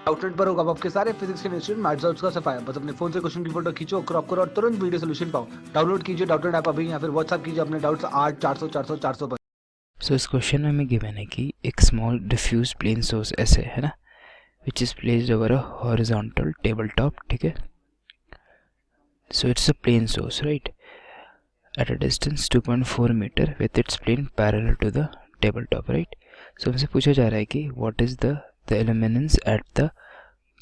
Outlet पर होगा आपके सारे फिजिक्स के इंस्टीट्यूट मैथ्स और उसका सफाया। बस अपने फोन से क्वेश्चन की फोटो खींचो, क्रॉप करो और तुरंत वीडियो सोल्यूशन पाओ। डाउनलोड कीजिए डाउटनेट ऐप अभी या फिर व्हाट्सएप कीजिए अपने डाउट्स 8 400 400 400 पर। सो इस क्वेश्चन में हमें गिवन है कि एक स्मॉल डिफ्यूज प्लेन सोर्स ऐसे है ना, which is placed over a horizontal table top, ठीक है। So it's a plane source right at a distance 2.4 metre with its plane parallel to the table top, right. सो हमसे पूछा जा रहा है कि what is the illuminance at the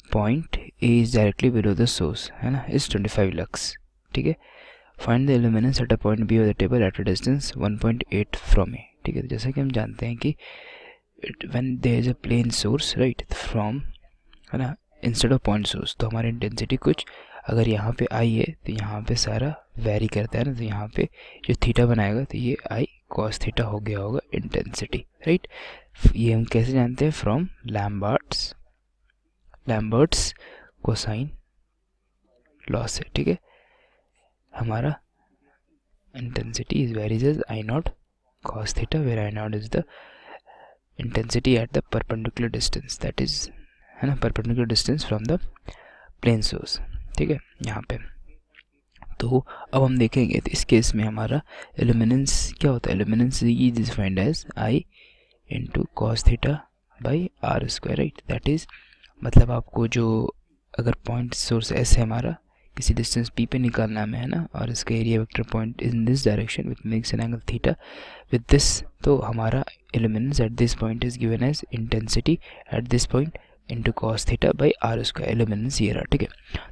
point A is directly below the source, है ना, is 25 lux, ठीक है। Find the illuminance at a point B of the table at a distance 1.8 from A, ठीक है। तो जैसा कि हम जानते हैं कि when there is a plane source right from, है ना, इंस्टेड ऑफ पॉइंट सोर्स, तो हमारी इंटेंसिटी कुछ अगर यहाँ पे आई है तो यहाँ पे सारा वेरी करता है ना, तो यहाँ पे जो थीटा बनाएगा तो ये आई कॉस थीटा हो गया होगा इंटेंसिटी, राइट। ये हम कैसे जानते हैं? फ्रॉम लैम्बर्ट्स कोसाइन लॉ से, ठीक है। हमारा intensity is varies as I naught cos theta, where I naught is the intensity at the perpendicular distance, that is, है ना, perpendicular distance from the plane source, ठीक है। यहाँ पे तो अब हम देखेंगे तो इस केस में हमारा इल्यूमिनेंस क्या होता है? Illuminance is defined as I into cos theta by R square, right. That is मतलब आपको जो अगर पॉइंट सोर्स एस है हमारा, किसी डिस्टेंस पी पे निकालना में, है ना, और इसका area vector point in this direction with makes an angle theta with this, तो हमारा illuminance at this point is given as intensity at this point into cos theta by R square. Illuminance ये रहा, ठीक है।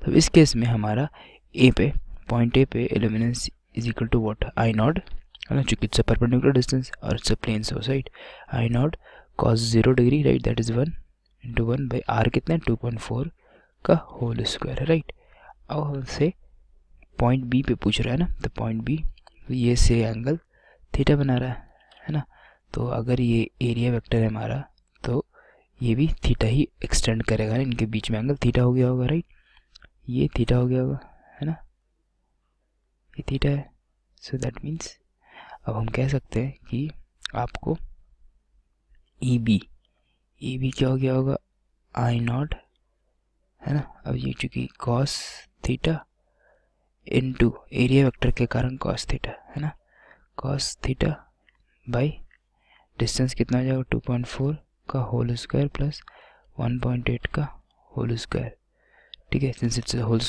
तो इस case में हमारा ए पे, पॉइंट ए पे illuminance is equal to what? I naught, है ना, चूंकि इट्स अ परपेंडिकुलर डिस्टेंस और it's a plane source, right. I naught cos 0 degree, right, that is 1 into 1 by R कितना है? 2.4 का होल स्क्वायर, राइट। अब हमसे पॉइंट बी पे पूछ रहा है ना, तो पॉइंट बी ये से एंगल थीटा बना रहा है ना, तो अगर ये एरिया वेक्टर है हमारा तो ये भी थीटा ही एक्सटेंड करेगा ना, इनके बीच में एंगल थीटा हो गया होगा, राइट। ये थीटा हो गया होगा, है ना, ये थीटा है। सो दैट मीन्स अब हम कह सकते हैं कि आपको ई बी क्या हो गया होगा? आई नॉट, है ना। अब ये चूंकि cos theta into area vector के कारण कॉस थीटा, है ना, कॉस थीटा बाई डिस्टेंस कितना हो जाएगा? 2.4 का होल स्क्वायर प्लस 1.8 का होल स्क्वायर, ठीक है। Since it's whole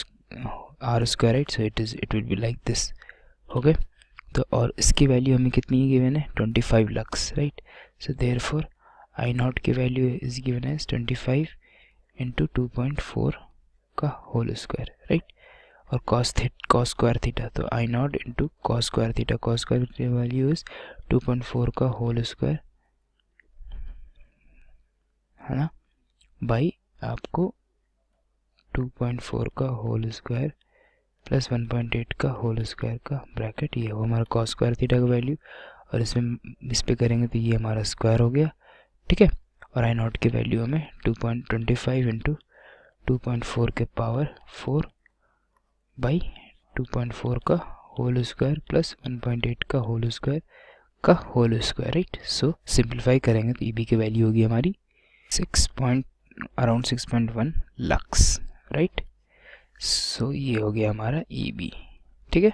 R square, right, so it will be like this, हो गए। तो और इसकी वैल्यू हमें कितनी गिवन है? 25 lux, right. So therefore I nought की value is given as 25 into 2.4 का होल स्क्वायर, राइट। और कॉस स्क्वायर थीटा, तो I nought into cos square theta, cos square की वैल्यू इज 2.4 का होल स्क्वायर, है ना, बाई आपको 2.4 का होल स्क्वायर प्लस 1.8 का होल स्क्वायर का ब्रैकेट, ये हो हमारा कॉस स्क्वायर थीटा का वैल्यू, और इसमें इस पे करेंगे तो ये हमारा स्क्वायर हो गया, ठीक है। और आई नॉट की वैल्यू हमें 2.25 इंटू 2.4 के पावर 4 बाई 2.4 का होल स्क्वायर प्लस 1.8 का होल स्क्वायर का होल स्क्वायर, राइट। सो सिंप्लीफाई करेंगे तो ई की वैल्यू होगी हमारी अराउंड 6.1 लक्स, राइट। सो ये हो गया हमारा ई बी, ठीक है।